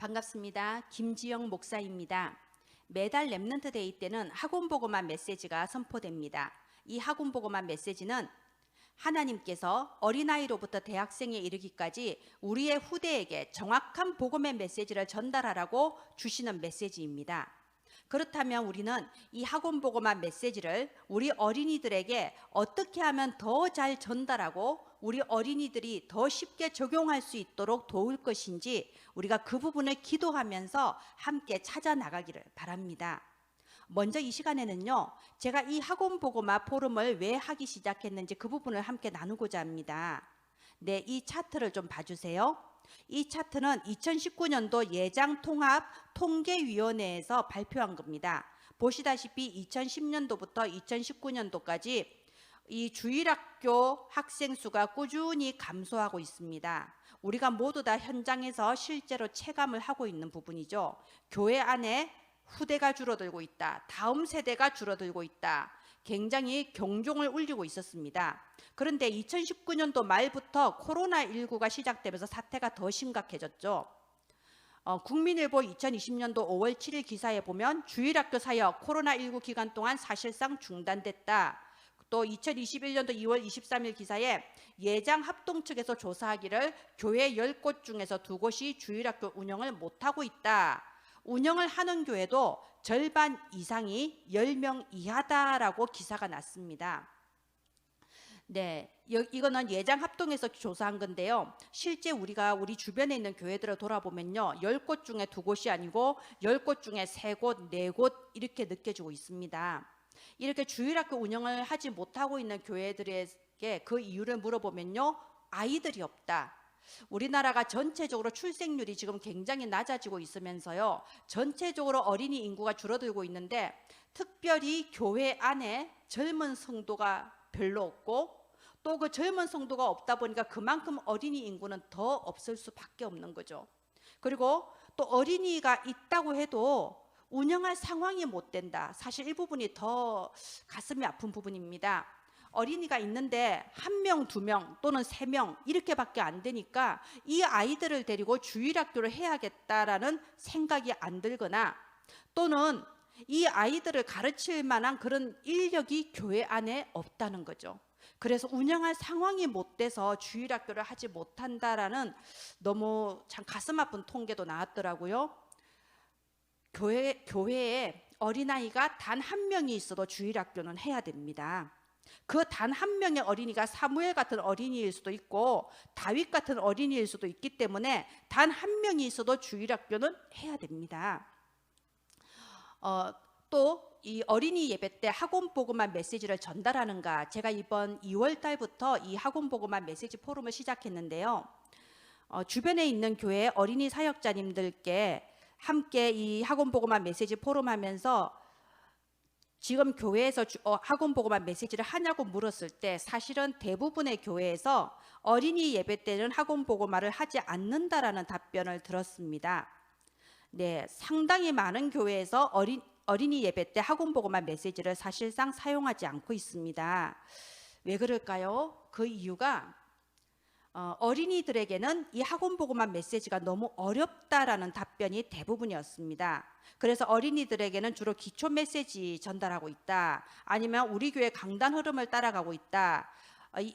반갑습니다. 김지영 목사입니다. 매달 렘넌트 데이 때는 학원 보고만 메시지가 선포됩니다. 이 학원 보고만 메시지는 하나님께서 어린아이로부터 대학생에 이르기까지 우리의 후대에게 정확한 복음의 메시지를 전달하라고 주시는 메시지입니다. 그렇다면 우리는 이 학원 보고만 메시지를 우리 어린이들에게 어떻게 하면 더 잘 전달하고 우리 어린이들이 더 쉽게 적용할 수 있도록 도울 것인지 우리가 그 부분을 기도하면서 함께 찾아 나가기를 바랍니다. 먼저 이 시간에는요, 제가 이 학원 보고마 포럼을 왜 하기 시작했는지 그 부분을 함께 나누고자 합니다. 네, 이 차트를 좀 봐주세요. 이 차트는 2019년도 예장통합통계위원회에서 발표한 겁니다. 보시다시피 2010년도부터 2019년도까지 이 주일학교 학생 수가 꾸준히 감소하고 있습니다. 우리가 모두 다 현장에서 실제로 체감을 하고 있는 부분이죠. 교회 안에 후대가 줄어들고 있다. 다음 세대가 줄어들고 있다. 굉장히 경종을 울리고 있었습니다. 그런데 2019년도 말부터 코로나19가 시작되면서 사태가 더 심각해졌죠. 국민일보 2020년도 5월 7일 기사에 보면 주일학교 사역 코로나19 기간 동안 사실상 중단됐다. 또 2021년도 2월 23일 기사에 예장 합동 측에서 조사하기를 교회 10곳 중에서 2곳이 주일학교 운영을 못하고 있다. 운영을 하는 교회도 절반 이상이 10명 이하다라고 기사가 났습니다. 네, 이거는 예장 합동에서 조사한 건데요. 실제 우리가 우리 주변에 있는 교회들을 돌아보면요, 10곳 중에 2곳이 아니고 10곳 중에 3곳, 4곳 이렇게 느껴지고 있습니다. 이렇게 주일학교 운영을 하지 못하고 있는 교회들에게 그 이유를 물어보면요, 아이들이 없다. 우리나라가 전체적으로 출생률이 지금 굉장히 낮아지고 있으면서요, 전체적으로 어린이 인구가 줄어들고 있는데 특별히 교회 안에 젊은 성도가 별로 없고 또 그 젊은 성도가 없다 보니까 그만큼 어린이 인구는 더 없을 수밖에 없는 거죠. 그리고 또 어린이가 있다고 해도 운영할 상황이 못 된다. 사실 이 부분이 더 가슴이 아픈 부분입니다. 어린이가 있는데 1명, 2명 또는 3명 이렇게밖에 안 되니까 이 아이들을 데리고 주일학교를 해야겠다라는 생각이 안 들거나 또는 이 아이들을 가르칠 만한 그런 인력이 교회 안에 없다는 거죠. 그래서 운영할 상황이 못 돼서 주일학교를 하지 못한다라는 너무 참 가슴 아픈 통계도 나왔더라고요. 교회에 어린아이가 단 1명이 있어도 주일학교는 해야 됩니다. 그 단 1명의 어린이가 사무엘 같은 어린이일 수도 있고 다윗 같은 어린이일 수도 있기 때문에 단 1명이 있어도 주일학교는 해야 됩니다. 또 이 어린이 예배 때 학원 보고만 메시지를 전달하는가, 제가 이번 2월 달부터 이 학원 보고만 메시지 포럼을 시작했는데요. 주변에 있는 교회 어린이 사역자님들께 함께 이 학원 보고만 메시지 포럼 하면서 지금 교회에서 학원 보고만 메시지를 하냐고 물었을 때 사실은 대부분의 교회에서 어린이 예배 때는 학원 보고만을 하지 않는다라는 답변을 들었습니다. 네, 상당히 많은 교회에서 어린이 예배 때 학원 보고만 메시지를 사실상 사용하지 않고 있습니다. 왜 그럴까요? 그 이유가 어린이들에게는 이 학원 보고만 메시지가 너무 어렵다라는 답변이 대부분이었습니다. 그래서 어린이들에게는 주로 기초 메시지 전달하고 있다. 아니면 우리 교회 강단 흐름을 따라가고 있다.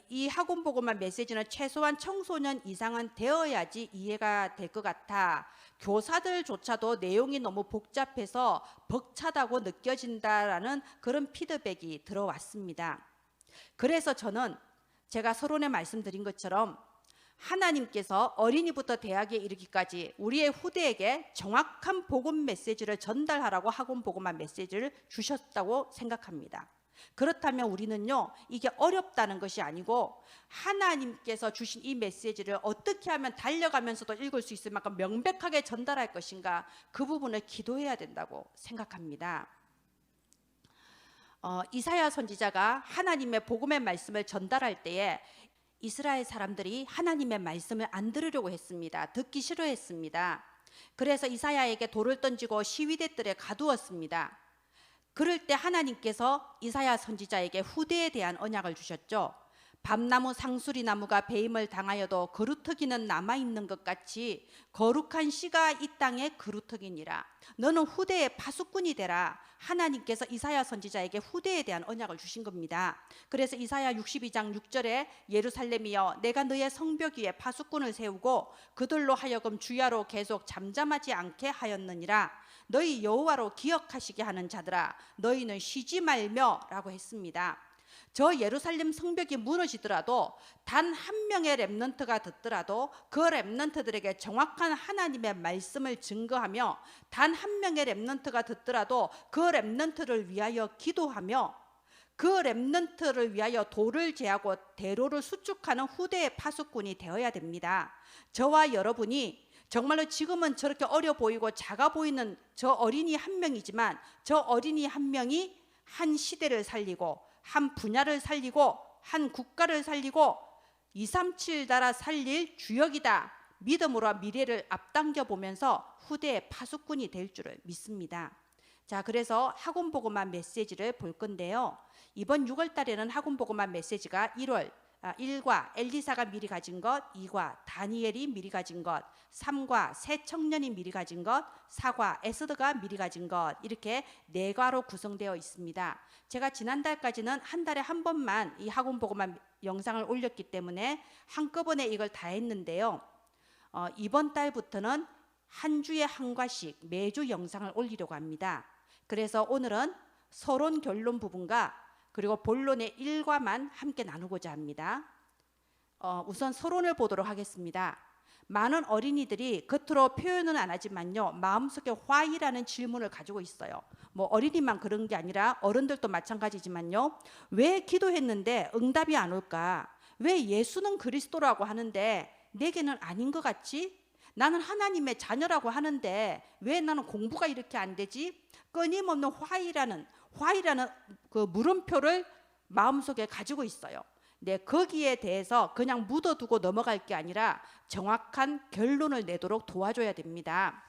이 학원 보고만 메시지는 최소한 청소년 이상은 되어야지 이해가 될 것 같아. 교사들조차도 내용이 너무 복잡해서 벅차다고 느껴진다라는 그런 피드백이 들어왔습니다. 그래서 저는 제가 서론에 말씀드린 것처럼 하나님께서 어린이부터 대학에 이르기까지 우리의 후대에게 정확한 복음 메시지를 전달하라고 학원 보고만 메시지를 주셨다고 생각합니다. 그렇다면 우리는요, 이게 어렵다는 것이 아니고 하나님께서 주신 이 메시지를 어떻게 하면 달려가면서도 읽을 수 있을 만큼 명백하게 전달할 것인가, 그 부분을 기도해야 된다고 생각합니다. 이사야 선지자가 하나님의 복음의 말씀을 전달할 때에 이스라엘 사람들이 하나님의 말씀을 안 들으려고 했습니다. 듣기 싫어했습니다. 그래서 이사야에게 돌을 던지고 시위대들에 가두었습니다. 그럴 때 하나님께서 이사야 선지자에게 후대에 대한 언약을 주셨죠. 밤나무 상수리 나무가 배임을 당하여도 거루터기는 남아있는 것 같이 거룩한 씨가 이 땅에 거루터기니라. 너는 후대의 파수꾼이 되라. 하나님께서 이사야 선지자에게 후대에 대한 언약을 주신 겁니다. 그래서 이사야 62장 6절에 예루살렘이여 내가 너의 성벽 위에 파수꾼을 세우고 그들로 하여금 주야로 계속 잠잠하지 않게 하였느니라. 너희 여호와로 기억하시게 하는 자들아 너희는 쉬지 말며 라고 했습니다. 저 예루살렘 성벽이 무너지더라도 단 한 명의 렘넌트가 듣더라도 그 렘넌트들에게 정확한 하나님의 말씀을 증거하며 단 한 명의 렘넌트가 듣더라도 그 렘넌트를 위하여 기도하며 그 렘넌트를 위하여 돌을 제하고 대로를 수축하는 후대의 파수꾼이 되어야 됩니다. 저와 여러분이 정말로 지금은 저렇게 어려 보이고 작아 보이는 저 어린이 한 명이지만 저 어린이 한 명이 한 시대를 살리고 한 분야를 살리고 한 국가를 살리고 237 나라 살릴 주역이다. 믿음으로 미래를 앞당겨 보면서 후대의 파수꾼이 될 줄을 믿습니다. 자, 그래서 학원보고만 메시지를 볼 건데요. 이번 6월 달에는 학원보고만 메시지가 1과 엘리사가 미리 가진 것, 2과 다니엘이 미리 가진 것, 3과 새 청년이 미리 가진 것, 4과 에스더가 미리 가진 것, 이렇게 4과로 구성되어 있습니다. 제가 지난달까지는 한 달에 한 번만 이 학원보고만 영상을 올렸기 때문에 한꺼번에 이걸 다 했는데요. 이번 달부터는 한 주에 한 과씩 매주 영상을 올리려고 합니다. 그래서 오늘은 서론 결론 부분과 그리고 본론의 1과만 함께 나누고자 합니다. 우선 서론을 보도록 하겠습니다. 많은 어린이들이 겉으로 표현은 안 하지만요, 마음속에 why라는 질문을 가지고 있어요. 뭐 어린이만 그런 게 아니라 어른들도 마찬가지지만요, 왜 기도했는데 응답이 안 올까? 왜 예수는 그리스도라고 하는데 내게는 아닌 것 같지? 나는 하나님의 자녀라고 하는데 왜 나는 공부가 이렇게 안 되지? 끊임없는 why라는 그 물음표를 마음속에 가지고 있어요. 네, 거기에 대해서 그냥 묻어두고 넘어갈 게 아니라 정확한 결론을 내도록 도와줘야 됩니다.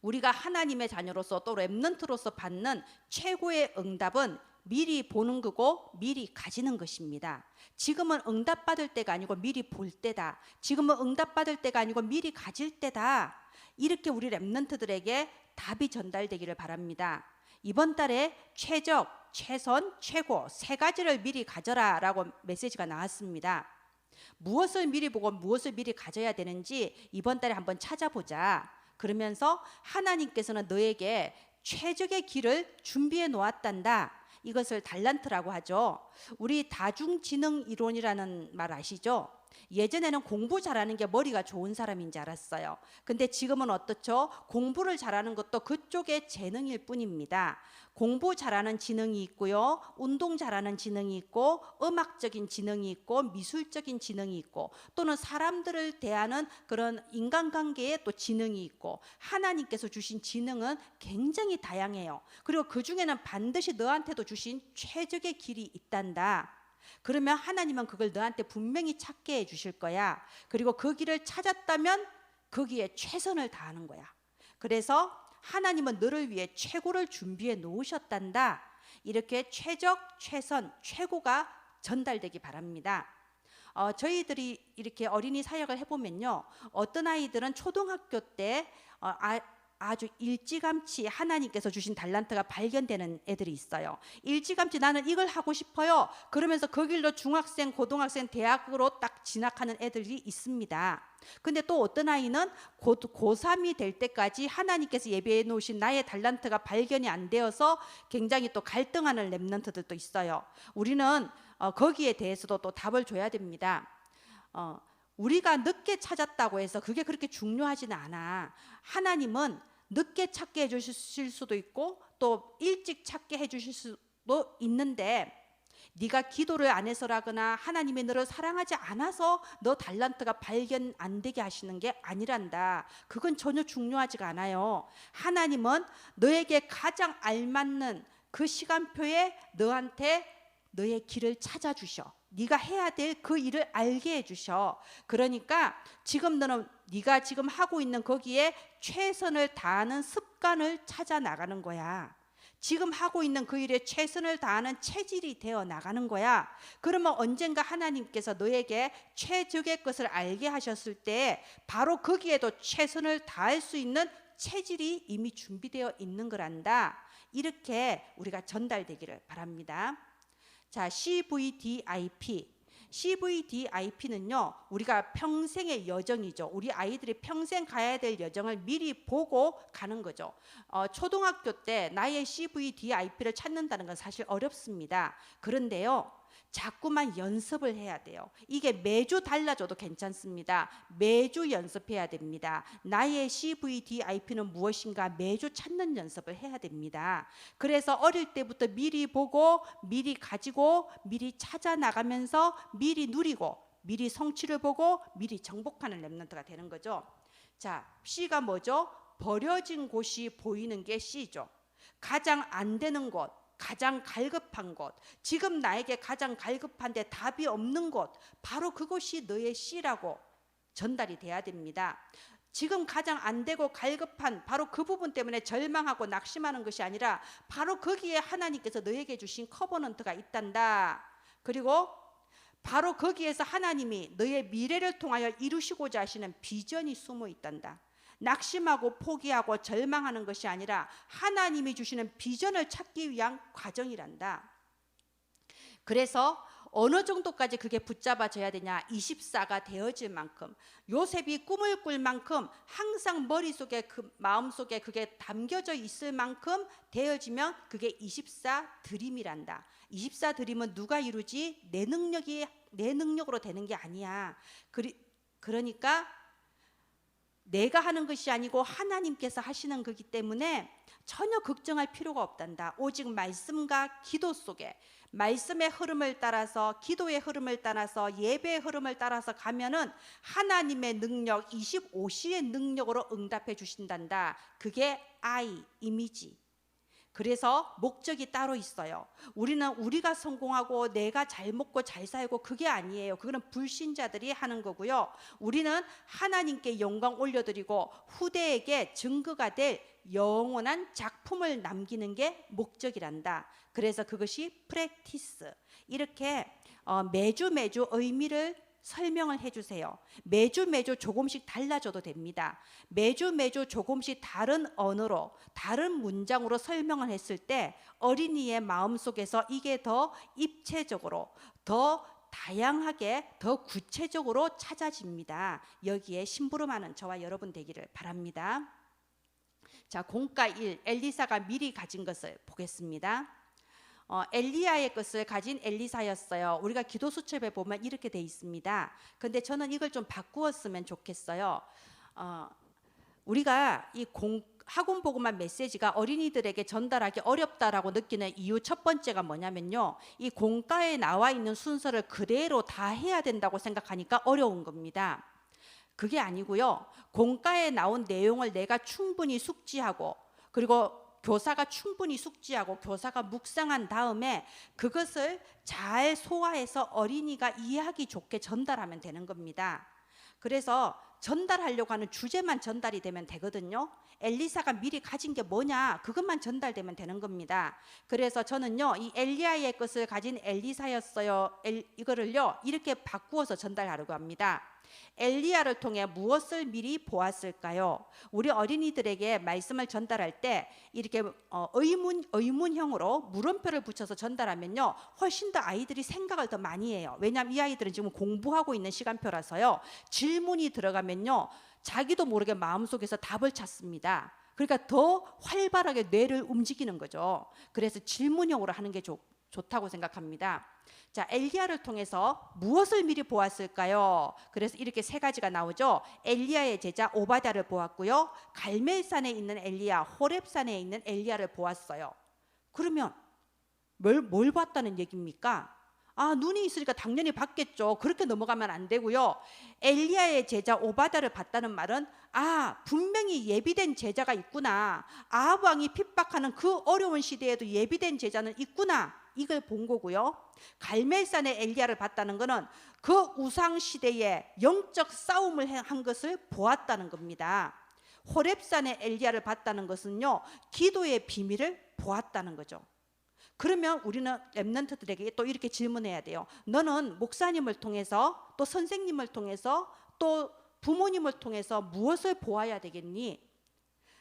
우리가 하나님의 자녀로서 또 렘넌트로서 받는 최고의 응답은 미리 보는 거고 미리 가지는 것입니다. 지금은 응답받을 때가 아니고 미리 볼 때다. 지금은 응답받을 때가 아니고 미리 가질 때다. 이렇게 우리 렘넌트들에게 답이 전달되기를 바랍니다. 이번 달에 최적, 최선, 최고 3가지를 미리 가져라 라고 메시지가 나왔습니다. 무엇을 미리 보고 무엇을 미리 가져야 되는지 이번 달에 한번 찾아보자. 그러면서 하나님께서는 너에게 최적의 길을 준비해 놓았단다. 이것을 달란트라고 하죠. 우리 다중지능 이론이라는 말 아시죠? 예전에는 공부 잘하는 게 머리가 좋은 사람인지 알았어요. 근데 지금은 어떻죠? 공부를 잘하는 것도 그쪽의 재능일 뿐입니다. 공부 잘하는 지능이 있고요, 운동 잘하는 지능이 있고, 음악적인 지능이 있고, 미술적인 지능이 있고, 또는 사람들을 대하는 그런 인간관계에 또 지능이 있고, 하나님께서 주신 지능은 굉장히 다양해요. 그리고 그 중에는 반드시 너한테도 주신 최적의 길이 있단다. 그러면 하나님은 그걸 너한테 분명히 찾게 해주실 거야. 그리고 그 길을 찾았다면 거기에 최선을 다하는 거야. 그래서 하나님은 너를 위해 최고를 준비해 놓으셨단다. 이렇게 최적, 최선, 최고가 전달되기 바랍니다. 저희들이 이렇게 어린이 사역을 해보면요, 어떤 아이들은 초등학교 때 아주 일찌감치 하나님께서 주신 달란트가 발견되는 애들이 있어요. 일찌감치 나는 이걸 하고 싶어요. 그러면서 그 길로 중학생, 고등학생, 대학으로 딱 진학하는 애들이 있습니다. 근데 또 어떤 아이는 고3이 될 때까지 하나님께서 예배해 놓으신 나의 달란트가 발견이 안 되어서 굉장히 또 갈등하는 렘넌트들도 있어요. 우리는 거기에 대해서도 또 답을 줘야 됩니다. 우리가 늦게 찾았다고 해서 그게 그렇게 중요하지는 않아. 하나님은 늦게 찾게 해주실 수도 있고 또 일찍 찾게 해주실 수도 있는데, 네가 기도를 안 해서라거나 하나님이 너를 사랑하지 않아서 너 달란트가 발견 안 되게 하시는 게 아니란다. 그건 전혀 중요하지가 않아요. 하나님은 너에게 가장 알맞는 그 시간표에 너한테 너의 길을 찾아주셔. 네가 해야 될 그 일을 알게 해주셔. 그러니까 지금 너는 네가 지금 하고 있는 거기에 최선을 다하는 습관을 찾아 나가는 거야. 지금 하고 있는 그 일에 최선을 다하는 체질이 되어 나가는 거야. 그러면 언젠가 하나님께서 너에게 최적의 것을 알게 하셨을 때 바로 거기에도 최선을 다할 수 있는 체질이 이미 준비되어 있는 거란다. 이렇게 우리가 전달되기를 바랍니다. 자, CVDIP. CVDIP는요, 우리가 평생의 여정이죠. 우리 아이들이 평생 가야 될 여정을 미리 보고 가는 거죠. 초등학교 때 나의 CVDIP를 찾는다는 건 사실 어렵습니다. 그런데요, 자꾸만 연습을 해야 돼요. 이게 매주 달라져도 괜찮습니다. 매주 연습해야 됩니다. 나의 CVDIP는 무엇인가 매주 찾는 연습을 해야 됩니다. 그래서 어릴 때부터 미리 보고 미리 가지고 미리 찾아 나가면서 미리 누리고 미리 성취를 보고 미리 정복하는 랩런트가 되는 거죠. 자, C가 뭐죠? 버려진 곳이 보이는 게 C죠. 가장 안 되는 곳, 가장 갈급한 곳, 지금 나에게 가장 갈급한데 답이 없는 곳, 바로 그것이 너의 C라고 전달이 돼야 됩니다. 지금 가장 안 되고 갈급한 바로 그 부분 때문에 절망하고 낙심하는 것이 아니라 바로 거기에 하나님께서 너에게 주신 커버넌트가 있단다. 그리고 바로 거기에서 하나님이 너의 미래를 통하여 이루시고자 하시는 비전이 숨어 있단다. 낙심하고 포기하고 절망하는 것이 아니라 하나님이 주시는 비전을 찾기 위한 과정이란다. 그래서 어느 정도까지 그게 붙잡아져야 되냐? 24가 되어질 만큼, 요셉이 꿈을 꿀 만큼 항상 머릿속에 그 마음속에 그게 담겨져 있을 만큼 되어지면 그게 24 드림이란다. 24 드림은 누가 이루지? 내 능력으로 되는 게 아니야. 그러니까 내가 하는 것이 아니고 하나님께서 하시는 거기 때문에 전혀 걱정할 필요가 없단다. 오직 말씀과 기도 속에 말씀의 흐름을 따라서, 기도의 흐름을 따라서, 예배의 흐름을 따라서 가면은 하나님의 능력, 25시의 능력으로 응답해 주신단다. 그게 I, 이미지. 그래서 목적이 따로 있어요. 우리는 우리가 성공하고 내가 잘 먹고 잘 살고 그게 아니에요. 그거는 불신자들이 하는 거고요. 우리는 하나님께 영광 올려드리고 후대에게 증거가 될 영원한 작품을 남기는 게 목적이란다. 그래서 그것이 프랙티스. 이렇게 매주 의미를 설명을 해주세요. 매주 조금씩 달라져도 됩니다. 매주 조금씩 다른 언어로, 다른 문장으로 설명을 했을 때 어린이의 마음속에서 이게 더 입체적으로, 더 다양하게, 더 구체적으로 찾아집니다. 여기에 심부름하는 저와 여러분 되기를 바랍니다. 자, 공과 1, 엘리사가 미리 가진 것을 보겠습니다. 엘리야의 것을 가진 엘리사였어요. 우리가 기도 수첩에 보면 이렇게 돼 있습니다. 근데 저는 이걸 좀 바꾸었으면 좋겠어요. 우리가 이 학원 보고만 메시지가 어린이들에게 전달하기 어렵다라고 느끼는 이유 첫 번째가 뭐냐면요, 이 공과에 나와 있는 순서를 그대로 다 해야 된다고 생각하니까 어려운 겁니다. 그게 아니고요, 공과에 나온 내용을 내가 충분히 숙지하고, 그리고 교사가 충분히 숙지하고 교사가 묵상한 다음에 그것을 잘 소화해서 어린이가 이해하기 좋게 전달하면 되는 겁니다. 그래서 전달하려고 하는 주제만 전달이 되면 되거든요. 엘리사가 미리 가진 게 뭐냐, 그것만 전달되면 되는 겁니다. 그래서 저는요, 이 엘리야의 것을 가진 엘리사였어요, 이거를요 이렇게 바꾸어서 전달하려고 합니다. 엘리야를 통해 무엇을 미리 보았을까요? 우리 어린이들에게 말씀을 전달할 때 이렇게 의문형으로 물음표를 붙여서 전달하면요, 훨씬 더 아이들이 생각을 더 많이 해요. 왜냐하면 이 아이들은 지금 공부하고 있는 시간표라서요, 질문이 들어가면요 자기도 모르게 마음속에서 답을 찾습니다. 그러니까 더 활발하게 뇌를 움직이는 거죠. 그래서 질문형으로 하는 게 좋다고 생각합니다. 자, 엘리야를 통해서 무엇을 미리 보았을까요? 그래서 이렇게 세 가지가 나오죠. 엘리야의 제자 오바댜를 보았고요, 갈멜산에 있는 엘리야, 호렙산에 있는 엘리야를 보았어요. 그러면 뭘 봤다는 얘기입니까? 눈이 있으니까 당연히 봤겠죠. 그렇게 넘어가면 안 되고요. 엘리야의 제자 오바댜를 봤다는 말은 분명히 예비된 제자가 있구나, 아합 왕이 핍박하는 그 어려운 시대에도 예비된 제자는 있구나, 이걸 본 거고요. 갈멜산의 엘리야를 봤다는 것은 그 우상 시대에 영적 싸움을 한 것을 보았다는 겁니다. 호렙산의 엘리야를 봤다는 것은요, 기도의 비밀을 보았다는 거죠. 그러면 우리는 렘넌트들에게 또 이렇게 질문해야 돼요. 너는 목사님을 통해서, 또 선생님을 통해서, 또 부모님을 통해서 무엇을 보아야 되겠니?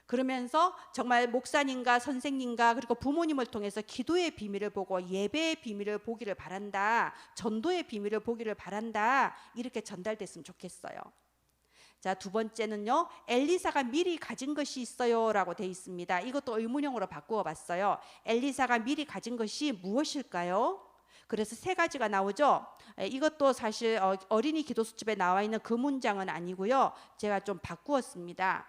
그러면서 정말 목사님과 선생님과 그리고 부모님을 통해서 기도의 비밀을 보고 예배의 비밀을 보기를 바란다, 전도의 비밀을 보기를 바란다, 이렇게 전달됐으면 좋겠어요. 자, 두 번째는요, 엘리사가 미리 가진 것이 있어요 라고 되어 있습니다. 이것도 의문형으로 바꾸어 봤어요. 엘리사가 미리 가진 것이 무엇일까요? 그래서 세 가지가 나오죠. 이것도 사실 어린이 기도수집에 나와 있는 그 문장은 아니고요, 제가 좀 바꾸었습니다.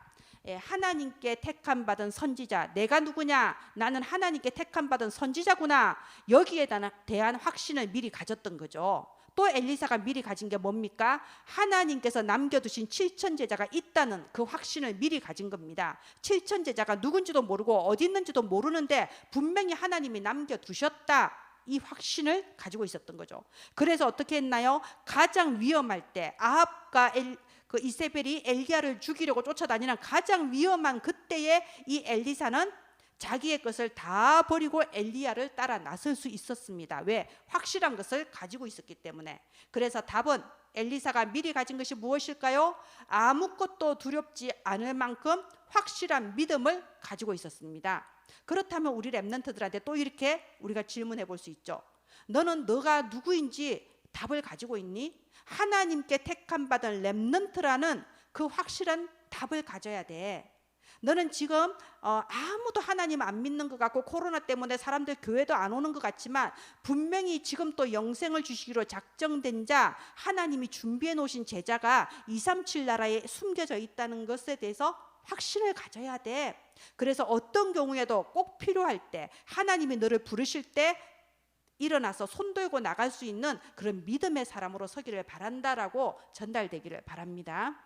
하나님께 택함 받은 선지자, 내가 누구냐? 나는 하나님께 택함 받은 선지자구나. 여기에 대한 확신을 미리 가졌던 거죠. 또 엘리사가 미리 가진 게 뭡니까? 하나님께서 남겨두신 7천 제자가 있다는 그 확신을 미리 가진 겁니다. 7천 제자가 누군지도 모르고 어디 있는지도 모르는데 분명히 하나님이 남겨두셨다, 이 확신을 가지고 있었던 거죠. 그래서 어떻게 했나요? 가장 위험할 때 아합과 그 이세벨이 엘리야를 죽이려고 쫓아다니는 가장 위험한 그때에 이 엘리사는 자기의 것을 다 버리고 엘리야를 따라 나설 수 있었습니다. 왜? 확실한 것을 가지고 있었기 때문에. 그래서 답은 엘리사가 미리 가진 것이 무엇일까요? 아무것도 두렵지 않을 만큼 확실한 믿음을 가지고 있었습니다. 그렇다면 우리 렘넌트들한테 또 이렇게 우리가 질문해 볼 수 있죠. 너는 너가 누구인지 답을 가지고 있니? 하나님께 택함 받은 렘넌트라는 그 확실한 답을 가져야 돼. 너는 지금 아무도 하나님 안 믿는 것 같고 코로나 때문에 사람들 교회도 안 오는 것 같지만 분명히 지금 또 영생을 주시기로 작정된 자, 하나님이 준비해 놓으신 제자가 237 나라에 숨겨져 있다는 것에 대해서 확신을 가져야 돼. 그래서 어떤 경우에도 꼭 필요할 때, 하나님이 너를 부르실 때 일어나서 손 들고 나갈 수 있는 그런 믿음의 사람으로 서기를 바란다라고 전달되기를 바랍니다.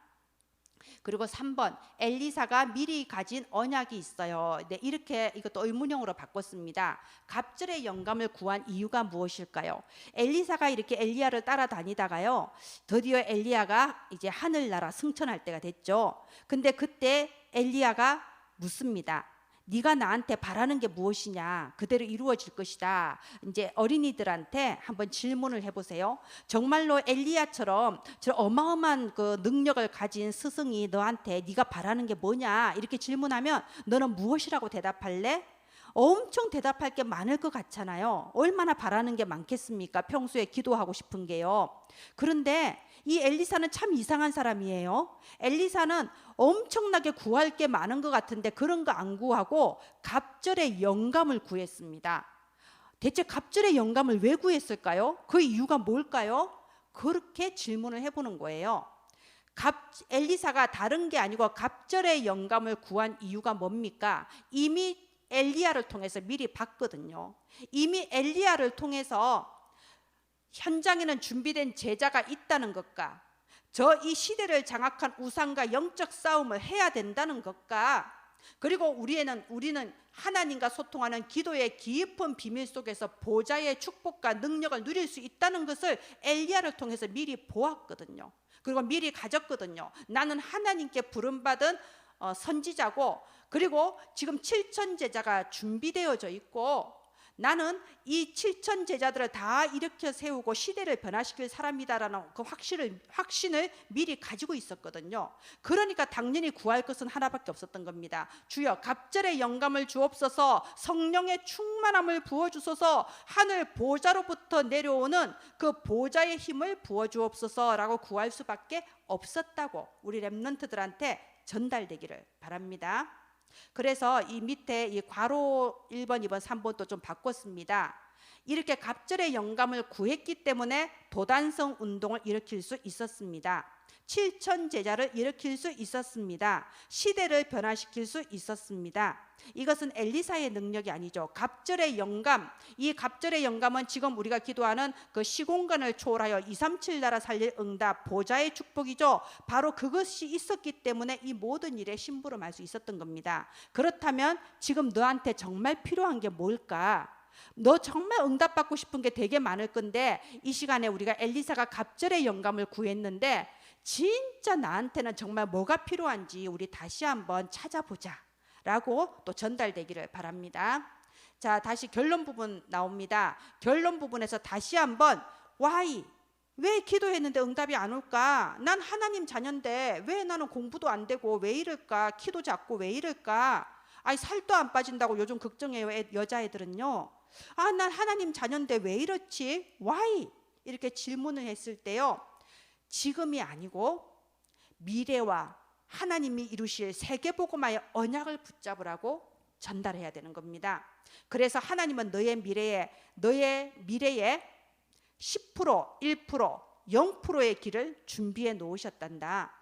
그리고 3번, 엘리사가 미리 가진 언약이 있어요. 네, 이렇게 이것도 의문형으로 바꿨습니다. 갑절의 영감을 구한 이유가 무엇일까요? 엘리사가 이렇게 엘리야를 따라다니다가요, 드디어 엘리야가 이제 하늘나라 승천할 때가 됐죠. 근데 그때 엘리야가 묻습니다. 네가 나한테 바라는 게 무엇이냐? 그대로 이루어질 것이다. 이제 어린이들한테 한번 질문을 해보세요. 정말로 엘리야처럼 저 어마어마한 그 능력을 가진 스승이 너한테 네가 바라는 게 뭐냐? 이렇게 질문하면 너는 무엇이라고 대답할래? 엄청 대답할 게 많을 것 같잖아요. 얼마나 바라는 게 많겠습니까? 평소에 기도하고 싶은 게요. 그런데 이 엘리사는 참 이상한 사람이에요. 엘리사는 엄청나게 구할 게 많은 것 같은데 그런 거 안 구하고 갑절의 영감을 구했습니다. 대체 갑절의 영감을 왜 구했을까요? 그 이유가 뭘까요? 그렇게 질문을 해보는 거예요. 엘리사가 다른 게 아니고 갑절의 영감을 구한 이유가 뭡니까? 이미 엘리야를 통해서 미리 봤거든요. 이미 엘리야를 통해서 현장에는 준비된 제자가 있다는 것과 저 이 시대를 장악한 우상과 영적 싸움을 해야 된다는 것과 그리고 우리는 하나님과 소통하는 기도의 깊은 비밀 속에서 보좌의 축복과 능력을 누릴 수 있다는 것을 엘리야를 통해서 미리 보았거든요. 그리고 미리 가졌거든요. 나는 하나님께 부름받은 선지자고, 그리고 지금 7천 제자가 준비되어져 있고 나는 이 7천 제자들을 다 일으켜 세우고 시대를 변화시킬 사람이다라는 그 확신을 미리 가지고 있었거든요. 그러니까 당연히 구할 것은 하나밖에 없었던 겁니다. 주여 갑절의 영감을 주옵소서, 성령의 충만함을 부어주소서, 하늘 보좌로부터 내려오는 그 보좌의 힘을 부어주옵소서라고 구할 수밖에 없었다고 우리 렘넌트들한테 전달되기를 바랍니다. 그래서 이 밑에 이 괄호 1번, 2번, 3번도 좀 바꿨습니다. 이렇게 갑절의 영감을 구했기 때문에 도단성 운동을 일으킬 수 있었습니다. 7천 제자를 일으킬 수 있었습니다. 시대를 변화시킬 수 있었습니다. 이것은 엘리사의 능력이 아니죠. 갑절의 영감, 이 갑절의 영감은 지금 우리가 기도하는 그 시공간을 초월하여 237 나라 살릴 응답, 보좌의 축복이죠. 바로 그것이 있었기 때문에 이 모든 일에 심부름할 수 있었던 겁니다. 그렇다면 지금 너한테 정말 필요한 게 뭘까? 너 정말 응답받고 싶은 게 되게 많을 건데 이 시간에 우리가 엘리사가 갑절의 영감을 구했는데 진짜 나한테는 정말 뭐가 필요한지 우리 다시 한번 찾아보자 라고 또 전달되기를 바랍니다. 자, 다시 결론 부분 나옵니다. 결론 부분에서 다시 한번 why? 왜 기도했는데 응답이 안 올까? 난 하나님 자녀인데 왜 나는 공부도 안 되고 왜 이럴까? 키도 작고 왜 이럴까? 아니 살도 안 빠진다고 요즘 걱정해요. 여자애들은요. 아, 난 하나님 자녀인데 왜 이렇지? why? 이렇게 질문을 했을 때요. 지금이 아니고 미래와 하나님이 이루실 세계복음화의 언약을 붙잡으라고 전달해야 되는 겁니다. 그래서 하나님은 너의 미래에 10%, 1%, 0%의 길을 준비해 놓으셨단다.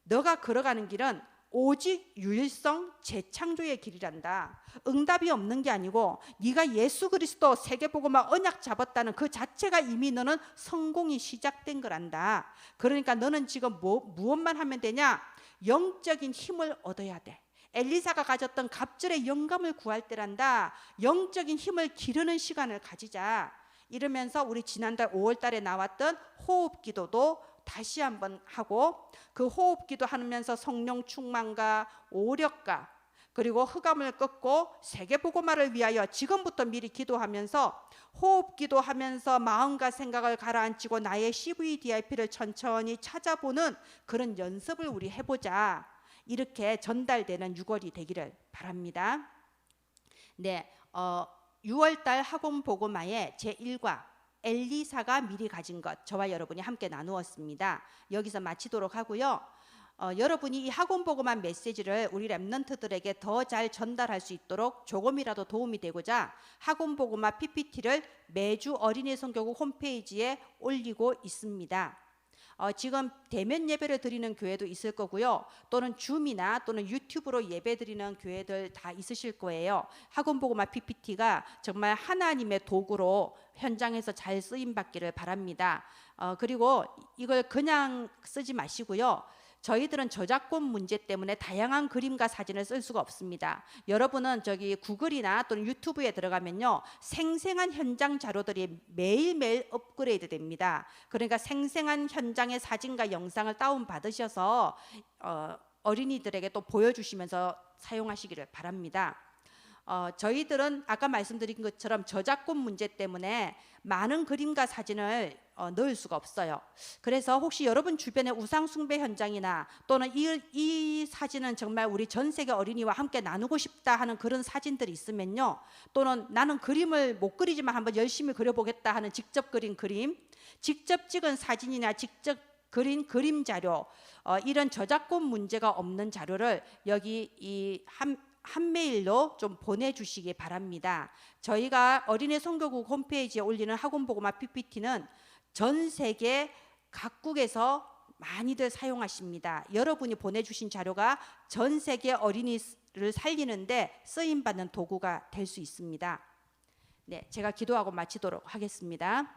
너가 걸어가는 길은 오직 유일성 재창조의 길이란다. 응답이 없는 게 아니고 네가 예수 그리스도 세계복음화 언약 잡았다는 그 자체가 이미 너는 성공이 시작된 거란다. 그러니까 너는 지금 무엇만 하면 되냐? 영적인 힘을 얻어야 돼. 엘리사가 가졌던 갑절의 영감을 구할 때란다. 영적인 힘을 기르는 시간을 가지자. 이러면서 우리 지난달 5월 달에 나왔던 호흡 기도도 다시 한번 하고, 그 호흡 기도 하면서 성령 충만과 오력과 그리고 흑암을 꺾고 세계복음화를 위하여 지금부터 미리 기도하면서 호흡 기도하면서 마음과 생각을 가라앉히고 나의 CVDIP를 천천히 찾아보는 그런 연습을 우리 해보자. 이렇게 전달되는 6월이 되기를 바랍니다. 네, 6월달 학원 복음화의 제1과 엘리사가 미리 가진 것, 저와 여러분이 함께 나누었습니다. 여기서 마치도록 하고요. 여러분이 이 학원 복음화 메시지를 우리 랩런트들에게 더 잘 전달할 수 있도록 조금이라도 도움이 되고자 학원 복음화 PPT를 매주 어린이 성교국 홈페이지에 올리고 있습니다. 지금 대면 예배를 드리는 교회도 있을 거고요. 또는 줌이나 또는 유튜브로 예배 드리는 교회들 다 있으실 거예요. 학원 복음화 PPT가 정말 하나님의 도구로 현장에서 잘 쓰임 받기를 바랍니다. 그리고 이걸 그냥 쓰지 마시고요. 저희들은 저작권 문제 때문에 다양한 그림과 사진을 쓸 수가 없습니다. 여러분은 저기 구글이나 또는 유튜브에 들어가면요, 생생한 현장 자료들이 매일매일 업그레이드 됩니다. 그러니까 생생한 현장의 사진과 영상을 다운 받으셔서 어린이들에게 또 보여주시면서 사용하시기를 바랍니다. 저희들은 아까 말씀드린 것처럼 저작권 문제 때문에 많은 그림과 사진을 넣을 수가 없어요. 그래서 혹시 여러분 주변에 우상 숭배 현장이나 또는 이 사진은 정말 우리 전 세계 어린이와 함께 나누고 싶다 하는 그런 사진들이 있으면요, 또는 나는 그림을 못 그리지만 한번 열심히 그려보겠다 하는 직접 그린 그림, 직접 찍은 사진이나 직접 그린 그림 자료, 이런 저작권 문제가 없는 자료를 여기 한 메일로 좀 보내주시기 바랍니다. 저희가 어린이 선교국 홈페이지에 올리는 학원 복음화 PPT는 전 세계 각국에서 많이들 사용하십니다. 여러분이 보내주신 자료가 전 세계 어린이를 살리는데 쓰임받는 도구가 될 수 있습니다. 네, 제가 기도하고 마치도록 하겠습니다.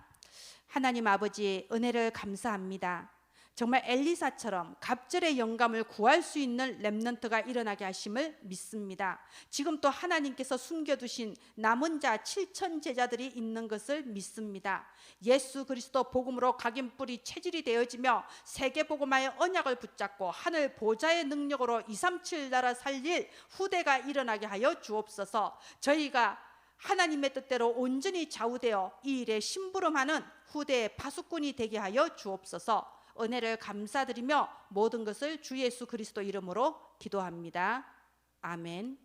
하나님 아버지, 은혜를 감사합니다. 정말 엘리사처럼 갑절의 영감을 구할 수 있는 렘넌트가 일어나게 하심을 믿습니다. 지금 또 하나님께서 숨겨두신 남은 자 7천 제자들이 있는 것을 믿습니다. 예수 그리스도 복음으로 각인 뿌리 체질이 되어지며 세계복음화의 언약을 붙잡고 하늘 보좌의 능력으로 237 나라 살릴 후대가 일어나게 하여 주옵소서. 저희가 하나님의 뜻대로 온전히 좌우되어 이 일에 심부름하는 후대의 파수꾼이 되게 하여 주옵소서. 은혜를 감사드리며 모든 것을 주 예수 그리스도 이름으로 기도합니다. 아멘.